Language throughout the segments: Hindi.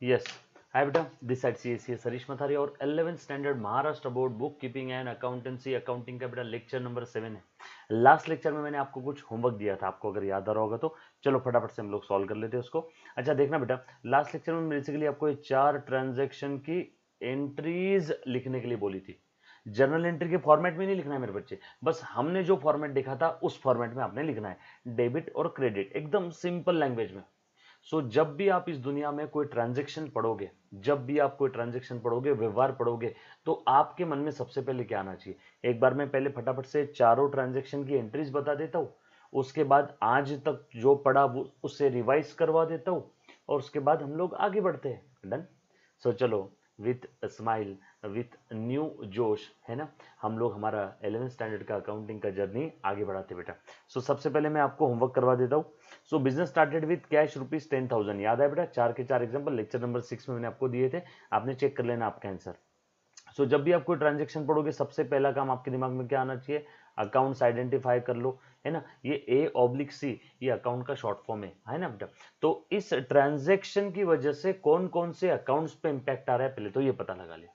यस। हाय बेटा, दिस साइड सी सरीश मथारी और 11th standard Maharashtra board book keeping and accountancy accounting का बेटा लेक्चर नंबर 7 है। लास्ट लेक्चर में मैंने आपको कुछ होमवर्क दिया था, आपको अगर याद आ रहा होगा तो चलो फटाफट से हम लोग सॉल्व कर लेते हैं उसको। अच्छा देखना बेटा, लास्ट लेक्चर में बेसिकली आपको ये 4 ट्रांजेक्शन की एंट्रीज लिखने के लिए बोली थी। जर्नल एंट्री के फॉर्मेट में नहीं लिखना है मेरे बच्चे, बस हमने जो फॉर्मेट देखा था उस फॉर्मेट में आपने लिखना है। डेबिट और क्रेडिट, एकदम सिंपल लैंग्वेज में। जब भी आप इस दुनिया में कोई ट्रांजेक्शन पढ़ोगे, जब भी आप कोई ट्रांजेक्शन पढ़ोगे, व्यवहार पढ़ोगे, तो आपके मन में सबसे पहले क्या आना चाहिए? एक बार मैं पहले फटाफट से चारों ट्रांजेक्शन की एंट्रीज बता देता हूँ, उसके बाद आज तक जो पढ़ा उससे रिवाइज करवा देता हूँ, और उसके बाद हम लोग आगे बढ़ते हैं। डन? चलो, विथ स्माइल, विथ न्यू जोश, है ना, हम लोग हमारा 11th स्टैंडर्ड का अकाउंटिंग का जर्नी आगे बढ़ाते बेटा। सबसे पहले मैं आपको होमवर्क करवा देता हूँ। Business started with cash rupees 10,000, याद है बेटा? 4 के 4 एग्जांपल लेक्चर नंबर 6 में मैंने आपको दिए थे, आपने चेक कर लेना आपका आंसर। जब भी आप कोई ट्रांजेक्शन पढ़ोगे, सबसे पहला काम आपके दिमाग में क्या आना चाहिए? अकाउंट्स आइडेंटिफाई कर लो, है ना। ये A/C, ये अकाउंट का शॉर्ट फॉर्म है ना बेटा। तो इस ट्रांजेक्शन की वजह से कौन कौन से अकाउंट्स पे इंपैक्ट आ रहा है, पहले तो ये पता लगा लिया।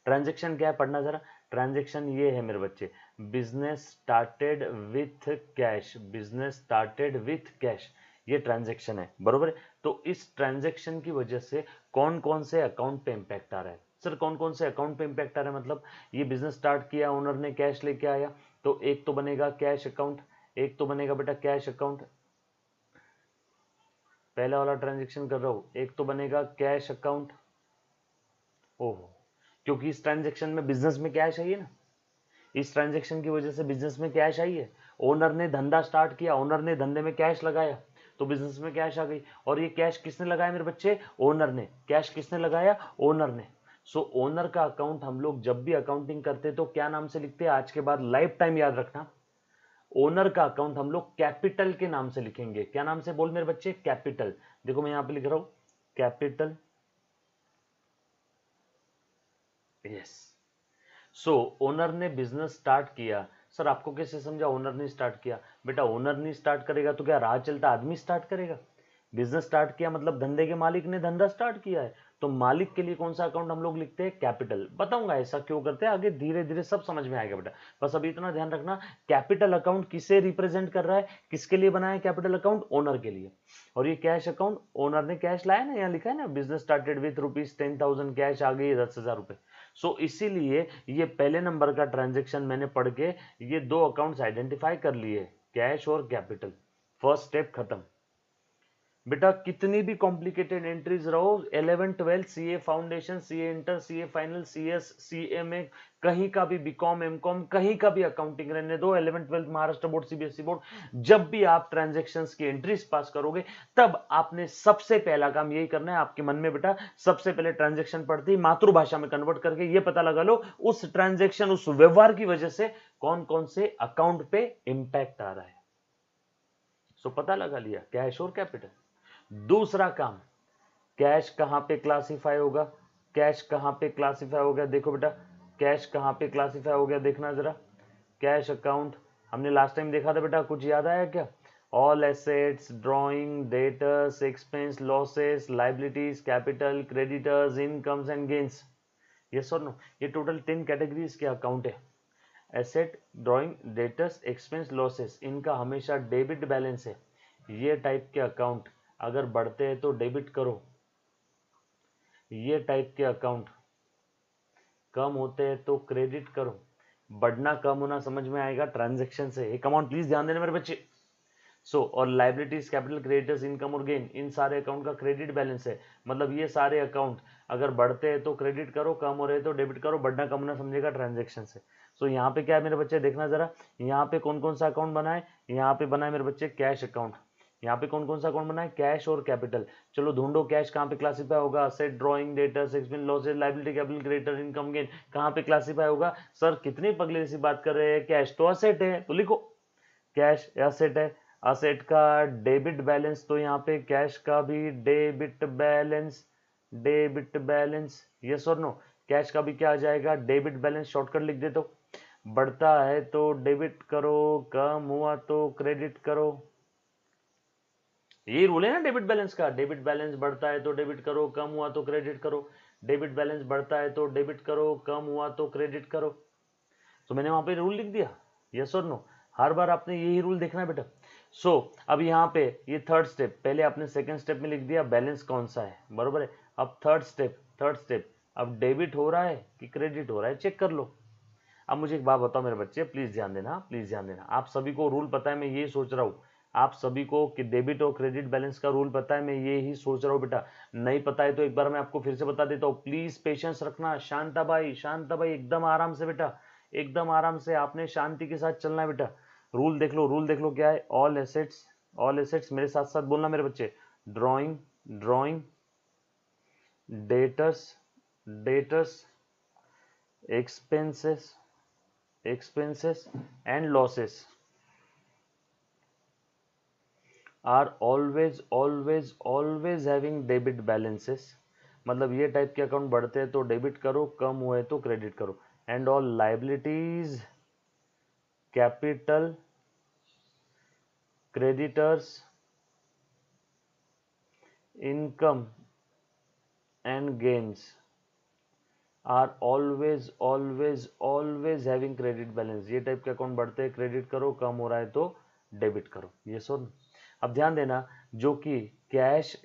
ट्रांजेक्शन क्या है, पढ़ना जरा। ट्रांजेक्शन ये है मेरे बच्चे, business started with cash, business started with cash, ये ट्रांजेक्शन है, बरोबर है। तो इस ट्रांजेक्शन की वजह से कौन कौन से अकाउंट पे इंपैक्ट आ रहा है? सर कौन कौन से अकाउंट पे इंपैक्ट आ रहा है मतलब? ये बिजनेस स्टार्ट किया, ओनर ने कैश लेके आया, तो एक तो बनेगा कैश अकाउंट, एक तो बनेगा बेटा कैश अकाउंट, पहला वाला ट्रांजेक्शन कर रहा हूं, एक तो बनेगा कैश अकाउंट। ओहो, क्योंकि इस ट्रांजेक्शन में बिजनेस में कैश आई है ना, इस ट्रांजेक्शन की वजह से बिजनेस में कैश आई है। ओनर ने धंधा स्टार्ट किया, ओनर ने धंधे में कैश लगाया, तो बिजनेस में कैश आ गई। और ये कैश किसने लगाया मेरे बच्चे? ओनर ने। कैश किसने लगाया? ओनर ने। ओनर का अकाउंट हम लोग जब भी अकाउंटिंग करते तो क्या नाम से लिखते हैं? आज के बाद लाइफ टाइम याद रखना, ओनर का अकाउंट हम लोग कैपिटल के नाम से लिखेंगे। क्या नाम से? बोल मेरे बच्चे, कैपिटल। देखो मैं यहां पे लिख रहा हूं कैपिटल। यस। ओनर ने बिजनेस स्टार्ट किया। सर आपको कैसे समझा ओनर ने स्टार्ट किया? बेटा ओनर नहीं स्टार्ट करेगा तो क्या राह चलता आदमी स्टार्ट करेगा? बिजनेस स्टार्ट किया मतलब धंधे के मालिक ने धंधा स्टार्ट किया है, तो मालिक के लिए कौन सा अकाउंट हम लोग लिखते हैं? कैपिटल। बताऊंगा ऐसा क्यों करते हैं, आगे धीरे धीरे सब समझ में आएगा बेटा। बस अभी इतना ध्यान रखना, कैपिटल अकाउंट किसे रिप्रेजेंट कर रहा है, किसके लिए बनाया है कैपिटल अकाउंट? ओनर के लिए। और ये कैश अकाउंट, ओनर ने कैश लाया ना, यहाँ लिखा है ना, business started with rupees 10,000, cash आ गई 10,000 रुपए। इसीलिए ये पहले नंबर का ट्रांजेक्शन मैंने पढ़ के ये दो अकाउंट्स आइडेंटिफाई कर लिए, कैश और कैपिटल। फर्स्ट स्टेप खत्म बेटा। कितनी भी कॉम्प्लिकेटेड एंट्रीज रहो, 11 12 CA foundation, CA inter, CA final, CS, CA में कहीं का भी, बीकॉम एमकॉम, कहीं का भी अकाउंटिंग रहने दो, 11 12 महाराष्ट्र बोर्ड, सीबीएसई बोर्ड, जब भी आप ट्रांजेक्शंस की एंट्रीज पास करोगे, तब आपने सबसे पहला काम यही करना है आपके मन में बेटा। सबसे पहले ट्रांजेक्शन पढ़ते ही मातृभाषा में कन्वर्ट करके ये पता लगा लो उस ट्रांजेक्शन, उस व्यवहार की वजह से कौन कौन से अकाउंट पे इंपैक्ट आ रहा है। पता लगा लिया कैश और कैपिटल। दूसरा काम, कैश कहां पे क्लासिफाई होगा? कैश कहां पे क्लासिफाई हो गया? देखो बेटा, कैश कहां पे क्लासिफाई हो गया, देखना जरा। कैश अकाउंट हमने लास्ट टाइम देखा था बेटा, कुछ याद आया क्या? All assets, drawing, debtors, expense, losses, liabilities, capital, creditors, incomes and gains. Yes और नो? ये टोटल 10 कैटेगरीज के अकाउंट है। Asset, drawing, debtors, expense, losses, इनका हमेशा डेबिट बैलेंस है। ये टाइप के अकाउंट अगर बढ़ते हैं तो डेबिट करो, ये टाइप के अकाउंट कम होते हैं तो क्रेडिट करो। बढ़ना कम होना समझ में आएगा ट्रांजैक्शन से। कम ऑन प्लीज ध्यान देना मेरे बच्चे। और लाइबिलिटीज, कैपिटल, क्रेडिटर्स, इनकम और गेन, इन सारे अकाउंट का क्रेडिट बैलेंस है। मतलब ये सारे अकाउंट अगर बढ़ते हैं तो क्रेडिट करो, कम हो रहे तो डेबिट करो। बढ़ना कम होना समझेगा ट्रांजेक्शन से। यहाँ पे क्या है मेरे बच्चे, देखना जरा। यहाँ पे कौन कौन सा अकाउंट बना है? यहाँ पे बना है मेरे बच्चे कैश अकाउंट। यहाँ पे कौन कौन सा अकाउंट बना है? कैश और कैपिटल। चलो ढूंढो कैश कहाँ पे क्लासिफाई होगा? Asset, drawing, debtors, expense, losses, liability, capital, creditor, income, gain, कहाँ पे क्लासिफाई होगा? सर कितनी पगली सी बात कर रहे हैं, कैश तो असेट है, तो लिखो कैश एसेट है। असेट का डेबिट बैलेंस, तो यहाँ पे कैश का भी debit balance, debit balance. Yes और नो? कैश का भी क्या आ जाएगा? Debit balance. शॉर्टकट लिख दे तो, बढ़ता है तो डेबिट करो, कम हुआ तो क्रेडिट करो। यही रूल है ना डेबिट बैलेंस का। डेबिट बैलेंस बढ़ता है तो डेबिट करो, कम हुआ तो क्रेडिट करो। डेबिट बैलेंस बढ़ता है तो डेबिट करो, कम हुआ तो क्रेडिट करो। तो मैंने वहां पे रूल लिख दिया, यस और नो। हर बार आपने यही रूल देखना है बेटा। अब यहाँ पे ये थर्ड स्टेप, पहले आपने सेकंड स्टेप में लिख दिया बैलेंस कौन सा है, बरोबर है। अब थर्ड स्टेप, अब डेबिट हो रहा है कि क्रेडिट हो रहा है चेक कर लो। अब मुझे एक बात बताओ मेरे बच्चे, प्लीज ध्यान देना, प्लीज ध्यान देना। आप सभी को रूल पता है, मैं ये सोच रहा हूँ आप सभी को कि डेबिट और क्रेडिट बैलेंस का रूल पता है, मैं ये ही सोच रहा हूँ बेटा। नहीं पता है तो एक बार मैं आपको फिर से बता देता हूँ, प्लीज पेशेंस रखना। शांता भाई एकदम आराम से बेटा, एकदम आराम से, आपने शांति के साथ चलना है बेटा। रूल देख लो, रूल देख लो क्या है। ऑल एसेट्स मेरे साथ साथ बोलना मेरे बच्चे। Drawing debtors expenses and losses are always having debit balances। मतलब ये टाइप के अकाउंट बढ़ते हैं तो डेबिट करो, कम हुए तो क्रेडिट करो। And all liabilities, capital, creditors, income and gains are always having credit balance. ये टाइप के अकाउंट बढ़ते हैं, क्रेडिट करो, कम हो रहा है तो डेबिट करो। ये सुन, अब ध्यान देना, जो कि कैश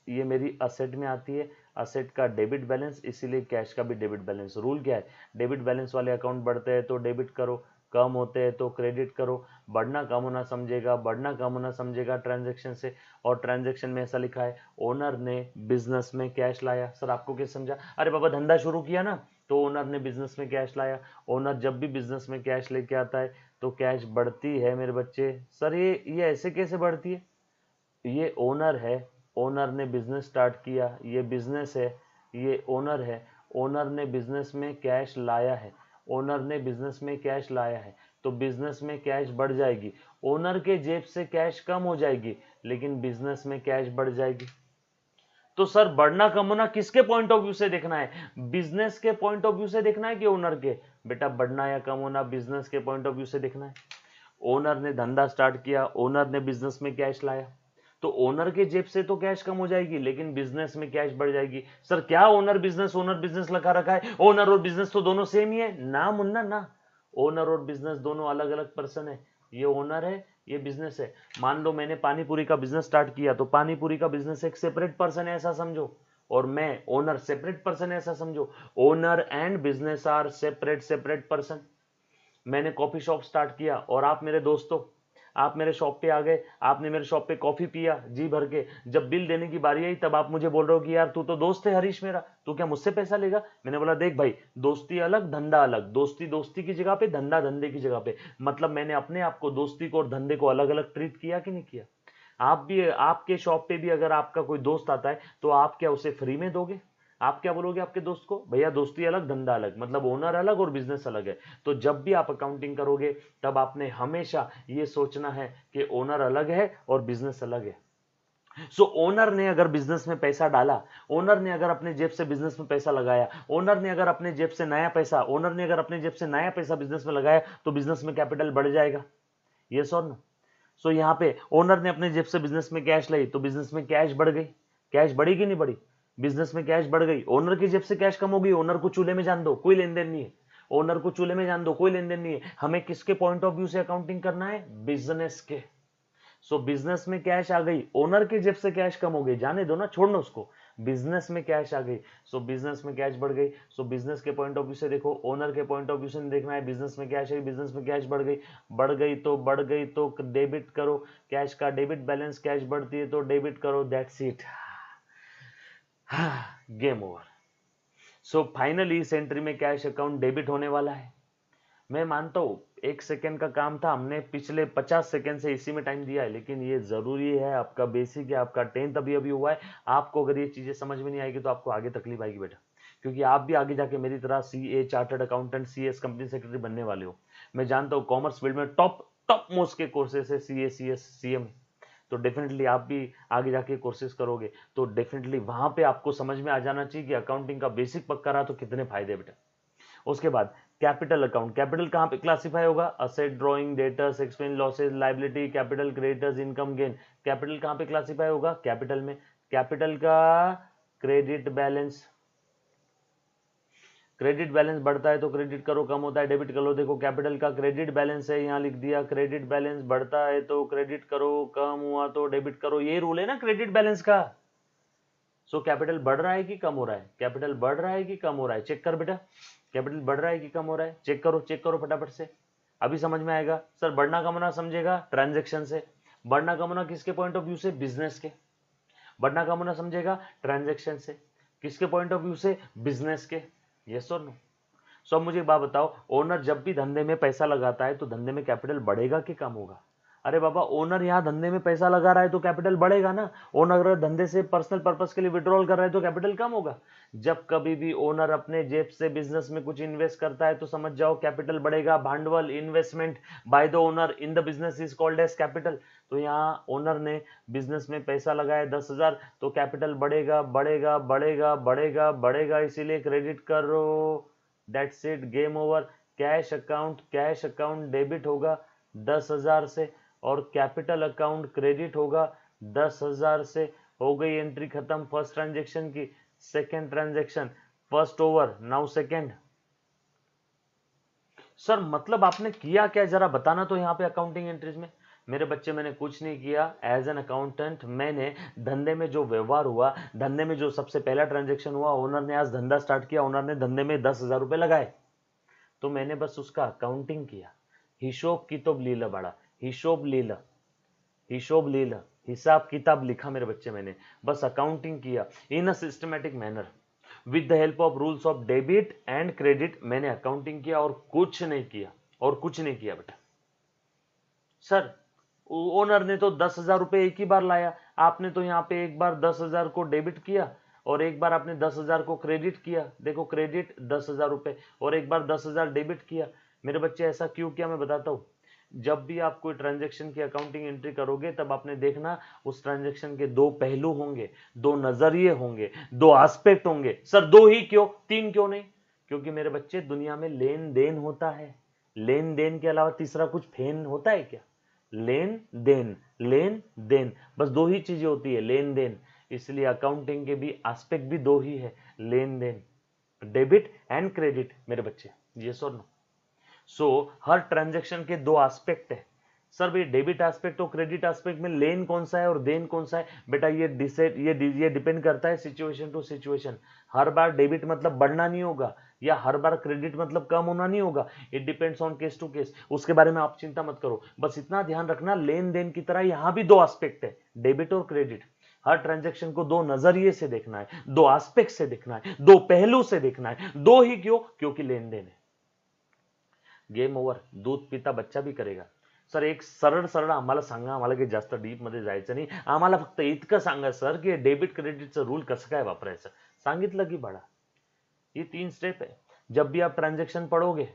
ये मेरी असेट में आती है, असेट का डेबिट बैलेंस, इसीलिए कैश का भी डेबिट बैलेंस। रूल क्या है, डेबिट बैलेंस वाले अकाउंट बढ़ते हैं तो डेबिट करो, कम होते हैं तो क्रेडिट करो। बढ़ना कम होना समझेगा ट्रांजैक्शन से। और ट्रांजैक्शन में ऐसा लिखा है, ओनर ने बिजनेस में कैश लाया। सर आपको क्या समझा? अरे बाबा धंधा शुरू किया ना, तो ओनर ने बिजनेस में कैश लाया। ओनर जब भी बिजनेस में कैश लेके आता है तो कैश बढ़ती है मेरे बच्चे। सर ये ऐसे कैसे बढ़ती है? ये ओनर है, ओनर ने बिजनेस स्टार्ट किया, ये बिजनेस है, ये ओनर है, ओनर ने बिजनेस में कैश लाया है, ओनर ने बिजनेस में कैश लाया है, तो बिजनेस में कैश बढ़ जाएगी। ओनर के जेब से कैश कम हो जाएगी, लेकिन बिजनेस में कैश बढ़ जाएगी। तो सर बढ़ना कम होना किसके पॉइंट ऑफ व्यू से देखना है? बिजनेस के पॉइंट ऑफ व्यू से देखना है कि ओनर के? बेटा बढ़ना या कम होना बिजनेस के पॉइंट ऑफ व्यू से देखना है। ओनर ने धंधा स्टार्ट किया, ओनर ने बिजनेस में कैश लाया, तो ओनर के जेब से तो कैश कम हो जाएगी, लेकिन बिजनेस में कैश बढ़ जाएगी। सर क्या ओनर बिजनेस लगा रखा है? ओनर और बिजनेस तो दोनों सेम ही है ना मुन्ना ना। ओनर और बिजनेस दोनों अलग अलग पर्सन है। ये ओनर है, ये बिजनेस है। मान लो मैंने पानीपुरी का बिजनेस स्टार्ट किया, तो पानीपुरी का बिजनेस एक सेपरेट पर्सन है ऐसा समझो, और मैं ओनर सेपरेट पर्सन है ऐसा समझो। Owner and business are separate person. मैंने कॉफी शॉप स्टार्ट किया और आप मेरे दोस्तों, आप मेरे शॉप पे आ गए, आपने मेरे शॉप पे कॉफी पिया जी भर के। जब बिल देने की बारी आई तब आप मुझे बोल रहे हो कि यार तू तो दोस्त है हरीश मेरा, तू क्या मुझसे पैसा लेगा? मैंने बोला देख भाई, दोस्ती अलग धंधा अलग, दोस्ती दोस्ती की जगह पे, धंधा धंधे की जगह पे। मतलब मैंने अपने आप को, दोस्ती को और धंधे को अलग अलग ट्रीट किया कि नहीं किया? आप भी, आपके शॉप पे भी अगर आपका कोई दोस्त आता है तो आप क्या उसे फ्री में दोगे? आप क्या बोलोगे आपके दोस्त को? भैया दोस्ती अलग धंधा अलग, मतलब ओनर अलग और बिजनेस अलग है। तो जब भी आप अकाउंटिंग करोगे तब आपने हमेशा ये सोचना है कि ओनर अलग है और बिजनेस अलग है। ओनर ने अगर बिजनेस में पैसा डाला, ओनर ने अगर अपने जेब से बिजनेस में पैसा लगाया, ओनर ने अगर अपने जेब से नया पैसा बिजनेस में लगाया, तो बिजनेस में कैपिटल बढ़ जाएगा। ये सर ना। यहाँ पे ओनर ने अपने जेब से बिजनेस में कैश लाई, तो बिजनेस में कैश बढ़ गई। कैश बढ़ी कि नहीं बढ़ी? बिजनेस में कैश बढ़ गई। ओनर की जेब से कैश कम हो गई, ओनर को चूल्हे में जान दो, कोई लेन देन नहीं है। ओनर को चूल्हे में जान दो, कोई लेन देन नहीं है। हमें किसके पॉइंट ऑफ व्यू से अकाउंटिंग करना है? बिजनेस के। बिजनेस में कैश आ गई, ओनर की जेब से कैश कम हो गई, जाने दो ना, छोड़ना उसको। बिजनेस में कैश आ गई, बिजनेस में कैश बढ़ गई। बिजनेस के पॉइंट ऑफ व्यू से देखो, ओनर के पॉइंट ऑफ व्यू से देखना है। बिजनेस में कैश है, बिजनेस में कैश बढ़ गई तो डेबिट करो। कैश का डेबिट बैलेंस, कैश बढ़ती है तो डेबिट करो, that's it, game over. Finally इस एंट्री में कैश अकाउंट डेबिट होने वाला है। मैं मानता हूं 1 सेकेंड का काम था, हमने पिछले 50 सेकेंड से इसी में टाइम दिया है, लेकिन ये जरूरी है, आपका बेसिक है, आपका 10th अभी हुआ है। आपको अगर ये चीजें समझ में नहीं आएगी तो आपको आगे तकलीफ आएगी बेटा, क्योंकि आप भी आगे जाके मेरी तरह CA, chartered accountant, CS, company secretary बनने वाले हो। मैं जानता हूँ कॉमर्स फील्ड में टॉप मोस्ट के कोर्सेस है, सीए, सीएस, सीएम। तो डेफिनेटली आप भी आगे जाके कोर्सेज करोगे तो डेफिनेटली वहां पे आपको समझ में आ जाना चाहिए कि अकाउंटिंग का बेसिक पक्का रहा तो कितने फायदे बेटा। उसके बाद कैपिटल अकाउंट, कैपिटल कहां पे क्लासिफाई होगा? Asset, drawing, debtors, expense, losses, liability, capital, creditors, income, gain. Capital कहां पे क्लासिफाई होगा? कैपिटल में। कैपिटल का क्रेडिट बैलेंस, क्रेडिट बैलेंस बढ़ता है तो क्रेडिट करो, कम होता है डेबिट करो। देखो कैपिटल का क्रेडिट बैलेंस है, यहां लिख दिया क्रेडिट बैलेंस बढ़ता है तो क्रेडिट करो, कम हुआ तो डेबिट करो। ये रूल है ना क्रेडिट बैलेंस का। सो कैपिटल बढ़ रहा है कि कम हो रहा है? कैपिटल बढ़ रहा है कि कम हो रहा है? चेक कर बेटा, कैपिटल बढ़ रहा है कि कम हो रहा है? चेक करो, चेक करो फटाफट से, अभी समझ में आएगा। सर बढ़ना कम होना समझेगा ट्रांजेक्शन से, बढ़ना कम होना किसके पॉइंट ऑफ व्यू से? बिजनेस के। बढ़ना कम होना समझेगा ट्रांजेक्शन से, किसके पॉइंट ऑफ व्यू से? बिजनेस के। यस और नो? सो अब मुझे एक बात बताओ, ओनर जब भी धंधे में पैसा लगाता है तो धंधे में कैपिटल बढ़ेगा कि कम होगा? अरे बाबा, ओनर यहाँ धंधे में पैसा लगा रहा है तो कैपिटल बढ़ेगा ना। ओनर अगर धंधे से पर्सनल पर्पस के लिए विड्रॉल कर रहा है तो कैपिटल कम होगा। जब कभी भी ओनर अपने जेब से बिजनेस में कुछ इन्वेस्ट करता है तो समझ जाओ कैपिटल बढ़ेगा। भांडवल, investment by the owner in the business is called as capital. तो यहाँ ओनर ने बिजनेस में पैसा लगाया 10,000 तो कैपिटल बढ़ेगा, बढ़ेगा, बढ़ेगा, बढ़ेगा, बढ़ेगा, इसीलिए क्रेडिट करो। That's it, game over. Cash account debit होगा 10,000 से और कैपिटल अकाउंट क्रेडिट होगा 10,000 से। हो गई एंट्री खत्म फर्स्ट ट्रांजेक्शन की। Second transaction, first over, now second. Sir मतलब आपने किया क्या, जरा बताना तो यहाँ पे अकाउंटिंग एंट्रीज में। मेरे बच्चे मैंने कुछ नहीं किया। एज एन अकाउंटेंट मैंने धंधे में जो व्यवहार हुआ, धंधे में जो सबसे पहला ट्रांजेक्शन हुआ, ओनर ने आज धंधा स्टार्ट किया, ओनर ने धंधे में 10,000 रुपए लगाए तो मैंने बस उसका अकाउंटिंग किया। हिशोब किताब लीला बड़ा, हिशोब लीला, हिशोब लीला, हिसाब किताब लिखा मेरे बच्चे मैंने, बस अकाउंटिंग किया in a systematic manner with the help of rules of debit and credit. मैंने अकाउंटिंग किया और कुछ नहीं किया, और कुछ नहीं किया बेटा। सर ओनर ने तो 10,000 रुपए एक ही बार लाया, आपने तो यहाँ पे एक बार 10,000 को डेबिट किया और एक बार आपने 10,000 को क्रेडिट किया। देखो क्रेडिट 10,000 रुपए और एक बार 10,000 डेबिट किया। मेरे बच्चे ऐसा क्यों किया मैं बताता हूँ। जब भी आप कोई ट्रांजैक्शन की अकाउंटिंग एंट्री करोगे तब आपने देखना उस ट्रांजैक्शन के दो पहलू होंगे, दो नजरिए होंगे, दो एस्पेक्ट होंगे। सर दो ही क्यों, तीन क्यों नहीं? क्योंकि मेरे बच्चे दुनिया में लेन देन होता है, लेन देन के अलावा तीसरा कुछ फेन होता है क्या? लेन देन, लेन देन, बस दो ही चीजें होती है, लेन देन। इसलिए अकाउंटिंग के भी एस्पेक्ट भी दो ही है, लेन देन, डेबिट एंड क्रेडिट मेरे बच्चे। यस और नो? सो हर ट्रांजैक्शन के दो एस्पेक्ट है। सर भाई डेबिट एस्पेक्ट और क्रेडिट एस्पेक्ट में लेन कौन सा है और देन कौन सा है? बेटा ये डिपेंड करता है सिचुएशन टू सिचुएशन। हर बार डेबिट मतलब बढ़ना नहीं होगा या हर बार क्रेडिट मतलब कम होना नहीं होगा। It depends on case to case, उसके बारे में आप चिंता मत करो। बस इतना ध्यान रखना लेन देन की तरह यहां भी दो एस्पेक्ट है, डेबिट और क्रेडिट। हर ट्रांजैक्शन को दो नजरिए से देखना है, दो एस्पेक्ट से देखना है, दो पहलू से देखना है। दो ही क्यों? क्योंकि लेन देन है। गेम ओव्हर, दूध पिता बच्चा भी करेगा। सर एक सरळ सरळ आम्हाला सांगा, आम्हाला काही जास्त डीप मध्ये जायचं नाही, आम्हाला फक्त इतकं सांगा सर की डेबिट क्रेडिटचं रूल कसं काय वापरायचं। सांगितलं की बाळा, ये 3 स्टेप है। जब भी आप ट्रांजैक्शन पढ़ोगे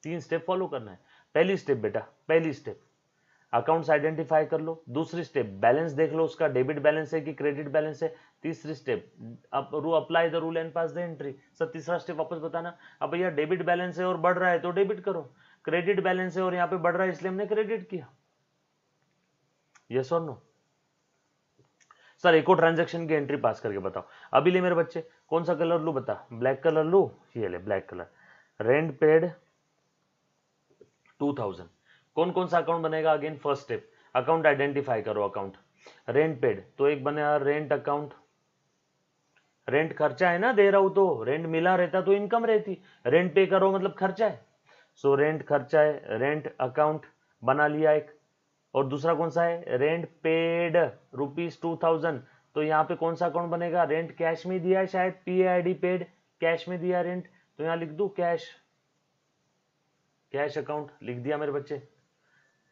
3 स्टेप फॉलो करना है। पहली स्टेप बेटा, पहली स्टेप अकाउंट्स आइडेंटिफाई कर लो। दूसरी स्टेप बैलेंस देख लो उसका, डेबिट बैलेंस है कि क्रेडिट बैलेंस है। तीसरी step apply the rule and pass the entry. Sir तीसरा स्टेप वापस बताना। अब भैया डेबिट बैलेंस है और बढ़ रहा है तो डेबिट करो, क्रेडिट बैलेंस है और यहाँ पे बढ़ रहा है इसलिए हमने क्रेडिट किया। यस और नो? सर एक और ट्रांजैक्शन की एंट्री पास करके बताओ। अभी ले मेरे बच्चे, कौन सा कलर लू बता? ब्लैक कलर लू? ये ले ब्लैक कलर। Rent paid 2000। कौन कौन सा अकाउंट बनेगा? Again first step, account identify करो। अकाउंट रेंट पेड तो एक बनेगा रेंट अकाउंट। रेंट खर्चा है ना, दे रहा हूं तो रेंट मिला रहता तो इनकम रहती, रेंट पे करो मतलब खर्चा है। सो रेंट खर्चा है, रेंट अकाउंट बना लिया एक। और दूसरा कौन सा है? Rent paid ₹2000। तो यहाँ पे कौन सा अकाउंट बनेगा? रेंट कैश में दिया है शायद, PAID पेड, कैश में दिया रेंट, तो यहाँ लिख दू कैश, कैश अकाउंट लिख दिया मेरे बच्चे।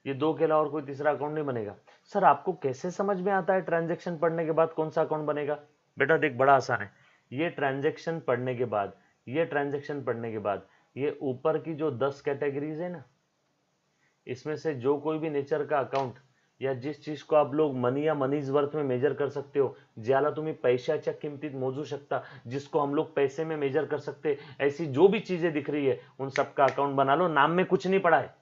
ये दो के अलावा और कोई तीसरा अकाउंट नहीं बनेगा। सर आपको कैसे समझ में आता है ट्रांजैक्शन पढ़ने के बाद कौन सा अकाउंट बनेगा? बेटा देख बड़ा आसान है। ये ट्रांजैक्शन पढ़ने के बाद, ये ट्रांजैक्शन पढ़ने के बाद ये ऊपर की जो 10 कैटेगरीज है ना, इसमें से जो कोई भी नेचर का अकाउंट या जिस चीज को आप लोग मनी या मनीज वर्थ में मेजर कर सकते हो, ज्याला तुम्ही पैशाच्या किमतीत मोजू शकता, जिसको हम लोग पैसे में मेजर कर सकते, ऐसी जो भी चीजें दिख रही है उन सबका अकाउंट बना लो। नाम में कुछ नहीं पड़ा है,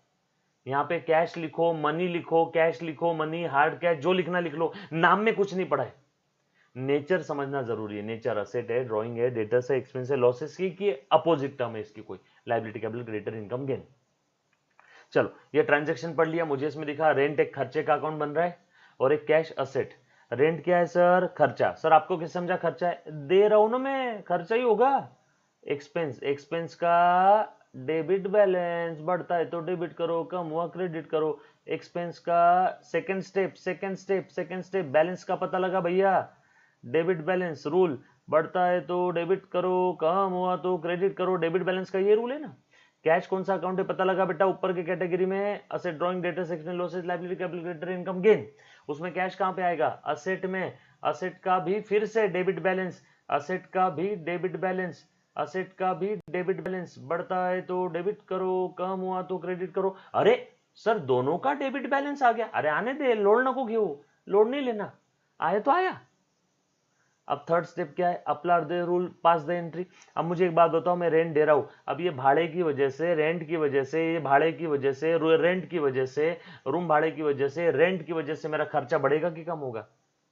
यहाँ पे कैश लिखो, मनी लिखो, कैश लिखो, मनी, हार्ड कैश, जो लिखना लिख लो, नाम में कुछ नहीं पड़ा है। नेचर समझना जरूरी है। नेचर असेट है, ड्राइंग है, डेटर्स है, एक्सपेंस है, लॉसेस की अपोजिट टर्म है इसकी कोई, liability, capital, creditor, income, gain. चलो ये ट्रांजैक्शन पढ़ लिया, मुझे इसमें दिखा रेंट एक खर्चे का अकाउंट बन रहा है और एक कैश असेट। रेंट क्या है सर? खर्चा। सर आपको किस समझा खर्चा है? दे रहा हूं ना मैं, खर्चा ही होगा। एक्सपेंस, एक्सपेंस का डेबिट बैलेंस, बढ़ता है तो डेबिट करो, कम हुआ क्रेडिट करो। एक्सपेंस का second step, second step balance का पता लगा भैया, डेबिट बैलेंस रूल, बढ़ता है तो डेबिट करो, कम हुआ तो क्रेडिट करो, डेबिट बैलेंस का ये रूल है ना। कैश कौन सा अकाउंट है पता लगा बेटा, ऊपर के कैटेगरी में asset, drawing, debtors, expense, losses, liability, capital, creditor, income, gain. उसमें कैश कहां पे आएगा? असेट में। असेट का भी फिर से डेबिट बैलेंस, असेट का भी डेबिट बैलेंस, असेट का भी डेबिट बैलेंस, बढ़ता है तो डेबिट करो, कम हुआ तो क्रेडिट करो। अरे सर दोनों का डेबिट बैलेंस आ गया। अरे आने दे, लोड नको घेऊ, लोड नहीं लेना, आया तो आया। अब थर्ड स्टेप क्या है? Apply the rule, pass the entry. अब मुझे एक बात बताओ, मैं रेंट दे रहा हूं, अब ये भाड़े की वजह से, रेंट की वजह से, ये भाड़े की वजह से, रेंट की वजह से, रूम भाड़े की वजह से, रेंट की वजह से मेरा खर्चा बढ़ेगा कि कम होगा?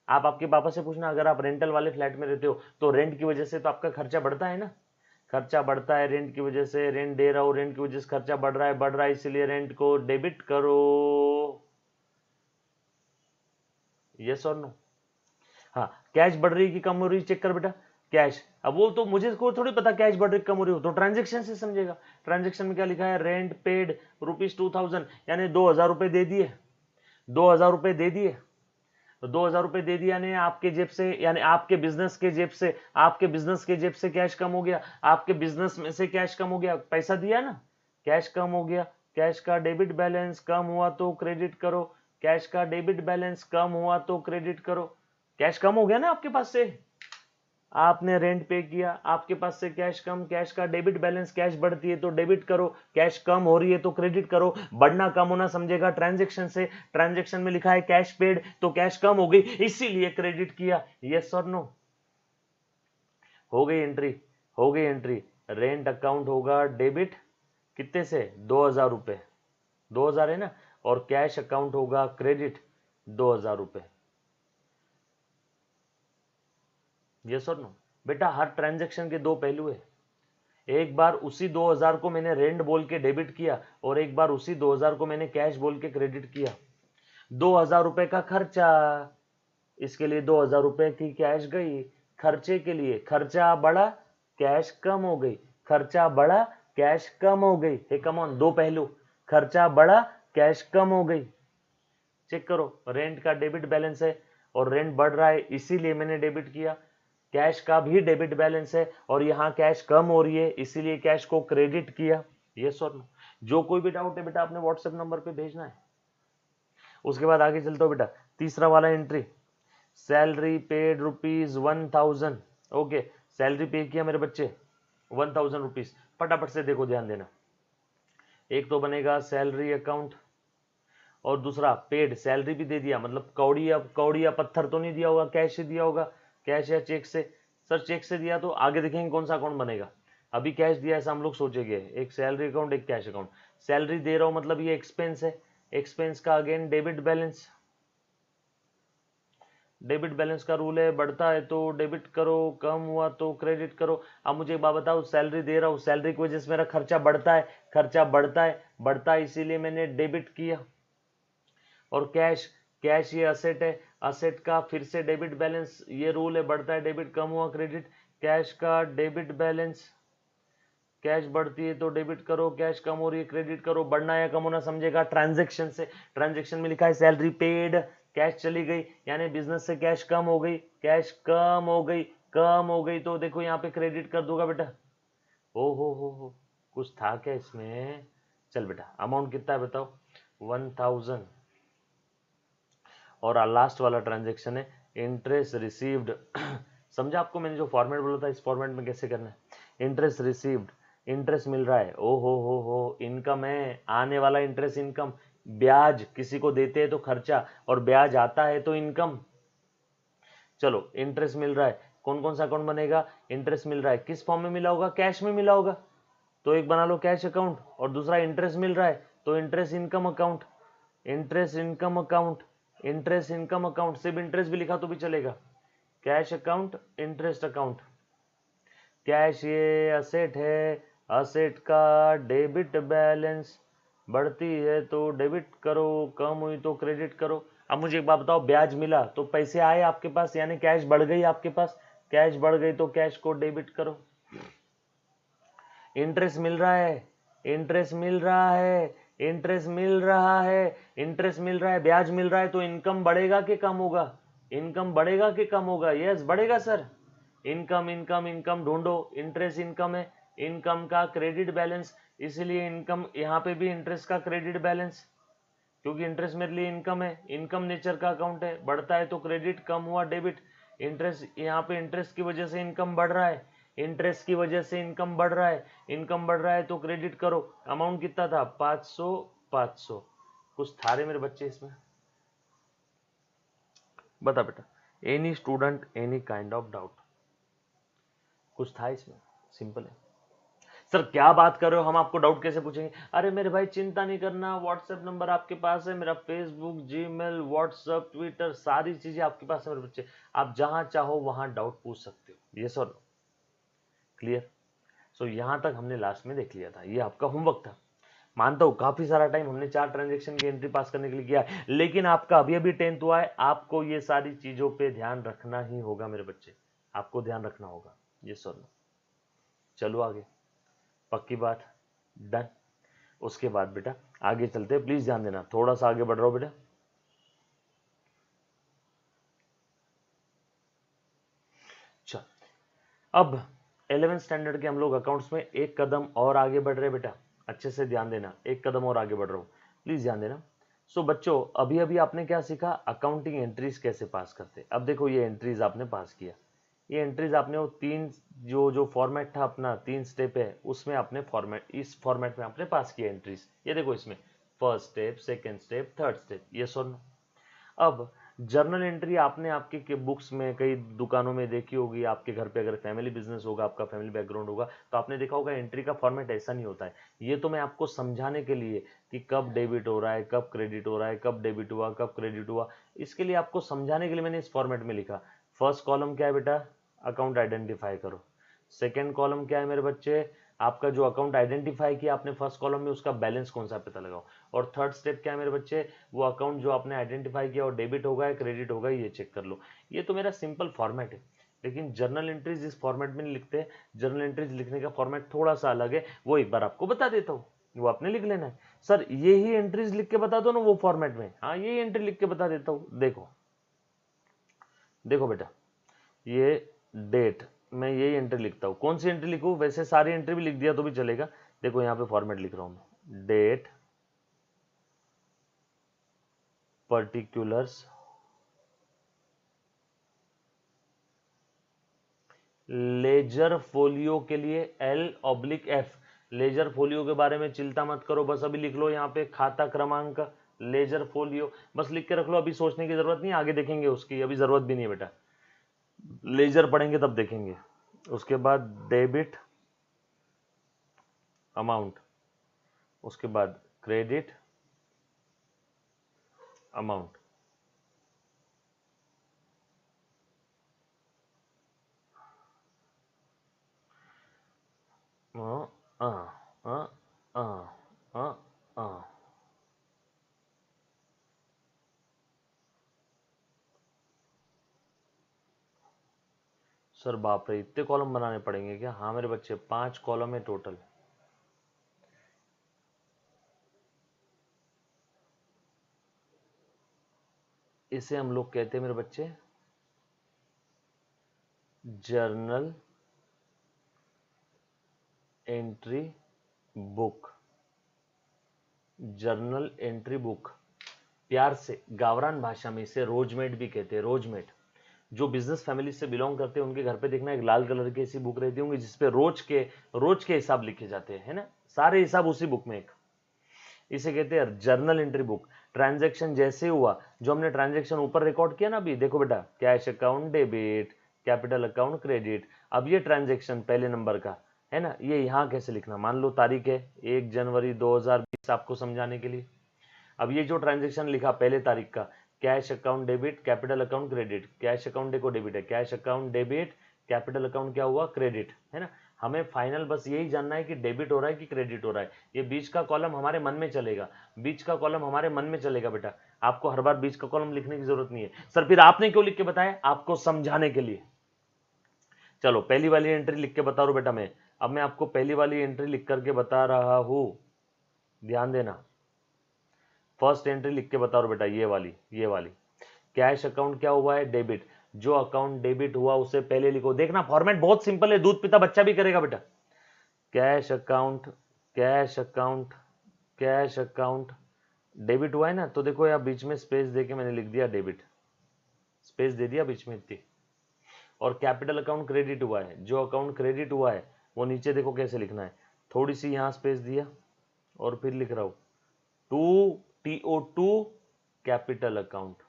आप आपके पापा से पूछना, अगर आप रेंटल वाले फ्लैट में रहते हो तो रेंट की वजह से तो आपका खर्चा बढ़ता है ना। खर्चा बढ़ता है रेंट की वजह से, रेंट दे रहा हूं, रेंट की वजह से खर्चा बढ़ रहा है, इसलिए रेंट को डेबिट करो। यस और नो? हाँ, कैश बढ़ रही है कि कम हो रही है, चेक कर बेटा। कैश, अब वो तो मुझे को थोड़ी पता कैश बढ़ रही कम हो रही हो, तो ट्रांजेक्शन से समझेगा। ट्रांजेक्शन में क्या लिखा है? रेंट पेड ₹2000, यानी 2000 रुपए दे दिए, 2000 रुपए दे दिए, तो 2000 रुपए दे दिया ने आपके जेब से, यानी आपके बिजनेस के जेब से, आपके बिजनेस के जेब से कैश कम हो गया, आपके बिजनेस में से कैश कम हो गया, पैसा दिया ना, कैश कम हो गया। कैश का डेबिट बैलेंस कम हुआ तो क्रेडिट करो, कैश का डेबिट बैलेंस कम हुआ तो क्रेडिट करो। कैश कम हो गया ना आपके पास से, आपने रेंट पे किया, आपके पास से कैश कम, कैश का डेबिट बैलेंस, कैश बढ़ती है तो डेबिट करो, कैश कम हो रही है तो क्रेडिट करो। बढ़ना कम होना समझेगा ट्रांजैक्शन से। ट्रांजैक्शन में लिखा है कैश पेड, तो कैश कम हो गई इसीलिए क्रेडिट किया। यस और नो? हो गई एंट्री, हो गई एंट्री। रेंट अकाउंट होगा डेबिट, कितने से? 2000 रुपए, 2000 है ना, और कैश अकाउंट होगा क्रेडिट, 2000 रुपए। यस और नो? बेटा हर ट्रांजैक्शन के दो पहलू है। एक बार उसी 2000 को मैंने रेंट बोल के डेबिट किया और एक बार उसी 2000 को मैंने कैश बोल के क्रेडिट किया। 2000 रुपए का खर्चा, इसके लिए 2000 रुपए की कैश गई खर्चे के लिए, खर्चा बढ़ा, कैश कम हो गई, खर्चा बढ़ा, कैश कम हो गई। हे कम ऑन, दो पहलू, खर्चा बढ़ा, कैश कम हो गई। चेक करो, रेंट का डेबिट बैलेंस है और रेंट बढ़ रहा है इसीलिए मैंने डेबिट किया। कैश का भी डेबिट बैलेंस है और यहां कैश कम हो रही है इसीलिए कैश को क्रेडिट किया। यस और नो? जो कोई भी डाउट है बेटा अपने व्हाट्सएप नंबर पे भेजना है। उसके बाद आगे चलते हो बेटा, तीसरा वाला entry, salary paid ₹1000। Okay, salary पे किया मेरे बच्चे, 1000 रुपीज। फटाफट से देखो, ध्यान देना। एक तो बनेगा सैलरी अकाउंट और दूसरा पेड, सैलरी भी दे दिया, मतलब कौड़ी या पत्थर तो नहीं दिया होगा, कैश ही दिया होगा, कैश या चेक से। सर चेक से दिया तो आगे देखेंगे कौन सा अकाउंट बनेगा। अभी कैश दिया ऐसा हम लोग सोचेंगे, एक सैलरी अकाउंट एक कैश अकाउंट। सैलरी दे रहा हूं मतलब ये एक्सपेंस है, एक्सपेंस का again debit balance, debit balance का रूल है, बढ़ता है तो डेबिट करो, कम हुआ तो क्रेडिट करो। अब मुझे एक बात बताओ, सैलरी दे रहा हूं, सैलरी की वजह से मेरा खर्चा बढ़ता है, खर्चा बढ़ता है इसीलिए मैंने डेबिट किया। और कैश, कैश ये असेट है, असेट का फिर से डेबिट बैलेंस, ये रूल है, बढ़ता है डेबिट, कम हुआ क्रेडिट। कैश का डेबिट बैलेंस, कैश बढ़ती है तो डेबिट करो, कैश कम हो रही है क्रेडिट करो। बढ़ना या कम होना समझेगा ट्रांजैक्शन से। ट्रांजैक्शन में लिखा है सैलरी पेड, कैश चली गई यानी बिजनेस से कैश कम हो गई, कैश कम हो गई, कम हो गई तो देखो यहाँ पे क्रेडिट कर दूंगा बेटा। ओ हो, कुछ था क्या इसमें? चल बेटा, अमाउंट कितना है बताओ? 1000। और लास्ट वाला ट्रांजैक्शन है इंटरेस्ट रिसीव्ड। समझा आपको मैंने जो फॉर्मेट बोला था, इस फॉर्मेट में कैसे करना है? इंटरेस्ट रिसीव्ड, इंटरेस्ट मिल रहा है, ओ हो, इनकम है, आने वाला इंटरेस्ट इनकम, ब्याज किसी को देते हैं तो खर्चा, और ब्याज आता है तो इनकम। चलो इंटरेस्ट मिल रहा है, कौन कौन सा अकाउंट बनेगा? इंटरेस्ट मिल रहा है किस फॉर्म में मिला होगा? कैश में मिला होगा, तो एक बना लो कैश अकाउंट, और दूसरा इंटरेस्ट मिल रहा है तो interest income account, interest income account, interest income account, सिर्फ इंटरेस्ट भी लिखा तो भी चलेगा, cash account, interest account. Cash ये असेट है, असेट का डेबिट बैलेंस, बढ़ती है तो डेबिट करो, कम हुई तो क्रेडिट करो। अब मुझे एक बात बताओ, ब्याज मिला तो पैसे आए आपके पास, यानी कैश बढ़ गई आपके पास, कैश बढ़ गई तो कैश को डेबिट करो। इंटरेस्ट मिल रहा है, इंटरेस्ट मिल रहा है, इंटरेस्ट मिल रहा है, इंटरेस्ट मिल रहा है, ब्याज मिल रहा है, तो इनकम बढ़ेगा कि कम होगा? इनकम बढ़ेगा कि कम होगा? यस बढ़ेगा सर। इनकम इनकम इनकम ढूंढो, इंटरेस्ट इनकम है, इनकम का क्रेडिट बैलेंस, इसलिए इनकम यहाँ पे भी इंटरेस्ट का क्रेडिट बैलेंस, क्योंकि इंटरेस्ट मेरे लिए इनकम है, इनकम नेचर का अकाउंट है, बढ़ता है तो क्रेडिट, कम हुआ डेबिट। इंटरेस्ट यहाँ पे इंटरेस्ट की वजह से इनकम बढ़ रहा है, इंटरेस्ट की वजह से इनकम बढ़ रहा है, इनकम बढ़ रहा है तो क्रेडिट करो। अमाउंट कितना था? 500 500। कुछ था रे मेरे बच्चे इसमें? बता बेटा, any student any kind of doubt? कुछ था इसमें? सिंपल है सर, क्या बात कर रहे हो, हम आपको डाउट कैसे पूछेंगे? अरे मेरे भाई चिंता नहीं करना, व्हाट्सएप नंबर आपके पास है, मेरा फेसबुक, जीमेल, व्हाट्सएप, ट्विटर, सारी चीजें आपके पास है मेरे बच्चे, आप जहां चाहो वहां डाउट पूछ सकते हो। ये सर क्लियर? सो यहां तक हमने लास्ट में देख लिया था, ये आपका होमवर्क था। मानता हूं काफी सारा टाइम हमने 4 ट्रांजेक्शन की एंट्री पास करने के लिए किया है, लेकिन आपका अभी अभी 10th हुआ है, आपको ये सारी चीजों पे ध्यान रखना ही होगा मेरे बच्चे, आपको ध्यान रखना होगा। ये सर चलो आगे, पक्की बात, डन। उसके बाद बेटा आगे चलते हैं, प्लीज ध्यान देना, थोड़ा सा आगे बढ़ रहा हूं बेटा। चल अब 11th स्टैंडर्ड के हम लोग अकाउंट्स में एक कदम और आगे बढ़ रहे बेटा, अच्छे से ध्यान देना, एक कदम और आगे बढ़ रहा हूं, प्लीज ध्यान देना। सो बच्चों अभी अभी आपने क्या सीखा? अकाउंटिंग एंट्रीज कैसे पास करते। अब देखो ये एंट्रीज आपने पास किया, ये एंट्रीज आपने वो 3 जो फॉर्मेट था अपना, 3 स्टेप है उसमें आपने फॉर्मेट, इस फॉर्मेट में आपने पास किया एंट्रीज। ये देखो इसमें first step, second step, third step, ये सुन। अब जर्नल एंट्री आपने आपके बुक्स में कई दुकानों में देखी होगी, आपके घर पे अगर फैमिली बिजनेस होगा, आपका फैमिली बैकग्राउंड होगा तो आपने देखा होगा एंट्री का फॉर्मेट ऐसा नहीं होता है। ये तो मैं आपको समझाने के लिए कि कब डेबिट हो रहा है, कब क्रेडिट हो रहा है, कब डेबिट हुआ, कब क्रेडिट हुआ, इसके लिए आपको समझाने के लिए मैंने इस फॉर्मेट में लिखा। फर्स्ट कॉलम क्या है बेटा? अकाउंट आइडेंटिफाई करो। सेकेंड कॉलम क्या है मेरे बच्चे? आपका जो अकाउंट आइडेंटिफाई किया आपने फर्स्ट कॉलम में, उसका बैलेंस कौन सा पता लगाओ। और थर्ड स्टेप क्या है मेरे बच्चे? वो अकाउंट जो आपने आइडेंटिफाई किया और डेबिट होगा या क्रेडिट होगा ये चेक कर लो। ये तो मेरा सिंपल फॉर्मेट है, लेकिन जर्नल एंट्रीज इस फॉर्मेट में नहीं लिखते। जर्नल एंट्रीज लिखने का फॉर्मेट थोड़ा सा अलग है, वो एक बार आपको बता देता हूँ, वो आपने लिख लेना है। सर ये ही एंट्रीज लिख के बता दो ना वो फॉर्मेट में, हाँ ये एंट्री लिख के बता देता हूँ। देखो देखो बेटा, ये डेट, मैं यही एंट्री लिखता हूँ। कौन सी एंट्री लिखूँ? वैसे सारी एंट्री भी लिख दिया तो भी चलेगा। देखो यहाँ पे फॉर्मेट लिख रहा हूँ मैं, डेट पर्टिकुलर्स लेजर फोलियो के लिए L/F। लेजर फोलियो के बारे में चिंता मत करो, बस अभी लिख लो यहाँ पे खाता क्रमांक लेजर फोलियो, बस लिख के रख लो, अभी सोचने की जरूरत नहीं, आगे देखेंगे उसकी, अभी जरूरत भी नहीं है बेटा, लेजर पढ़ेंगे तब देखेंगे। उसके बाद डेबिट अमाउंट, उसके बाद क्रेडिट अमाउंट, सर बाप रे इतने कॉलम बनाने पड़ेंगे क्या? हाँ मेरे बच्चे 5 कॉलम है टोटल। इसे हम लोग कहते हैं मेरे बच्चे journal entry book. Journal entry book, प्यार से गावरान भाषा में इसे रोजमेट भी कहते हैं, रोजमेट। जो बिजनेस फैमिली से बिलोंग करते हैं उनके घर पे देखना एक लाल कलर की ऐसी बुक रहती होंगी जिसपे रोज के हिसाब लिखे जाते हैं, है ना, सारे हिसाब उसी बुक में। एक इसे कहते हैं जर्नल एंट्री बुक। ट्रांजैक्शन जैसे हुआ, जो हमने ट्रांजैक्शन ऊपर रिकॉर्ड किया ना अभी, देखो बेटा, cash account debit, capital account credit. अब ये ट्रांजैक्शन पहले नंबर का है ना, ये यहाँ कैसे लिखना, मान लो तारीख है 1 जनवरी 2020 आपको समझाने के लिए। अब ये जो ट्रांजैक्शन लिखा पहले तारीख का, cash account debit, capital account credit, cash account देखो डेबिट है, cash account debit, capital account क्या हुआ, क्रेडिट, है ना। हमें फाइनल बस यही जानना है कि डेबिट हो रहा है कि क्रेडिट हो रहा है। ये बीच का कॉलम हमारे मन में चलेगा, बीच का कॉलम हमारे मन में चलेगा बेटा। आपको हर बार बीच का कॉलम लिखने की जरूरत नहीं है। सर फिर आपने क्यों लिख के बताया, आपको समझाने के लिए। चलो पहली वाली एंट्री लिख के बता रहा हूं बेटा मैं। अब मैं आपको पहली वाली एंट्री लिख करके बता रहा हूं, ध्यान देना। फर्स्ट एंट्री लिख के बता रहा हूं बेटा, ये वाली कैश अकाउंट क्या हुआ है, डेबिट। जो अकाउंट डेबिट हुआ उसे पहले लिखो। देखना फॉर्मेट बहुत सिंपल है, दूध पीता बच्चा भी करेगा बेटा। Cash account, cash account, cash account debit हुआ है ना, तो देखो यार बीच में स्पेस देके मैंने लिख दिया डेबिट, स्पेस दे दिया बीच में इतनी। और कैपिटल अकाउंट क्रेडिट हुआ है, जो अकाउंट क्रेडिट हुआ है वो नीचे देखो कैसे लिखना है, थोड़ी सी यहां स्पेस दिया और फिर लिख रहा हूं TO2 कैपिटल अकाउंट।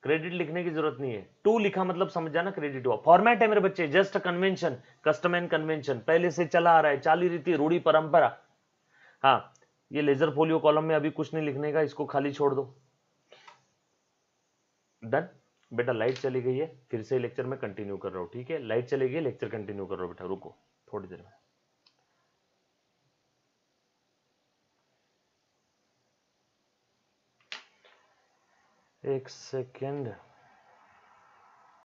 क्रेडिट लिखने की जरूरत नहीं है, टू लिखा मतलब समझ जाना क्रेडिट हुआ। फॉर्मेट है मेरे बच्चे, just convention, custom and convention, पहले से चला आ रहा है, चाली रीति रूढ़ी परंपरा। हाँ, ये लेजर फोलियो कॉलम में अभी कुछ नहीं लिखने का, इसको खाली छोड़ दो। डन बेटा। लाइट चली गई है, फिर से लेक्चर में कंटिन्यू कर रहा हूं, ठीक है। लाइट चली गई, लेक्चर कंटिन्यू कर रहा हूं बेटा, रुको थोड़ी देर में। एक सेकेंड।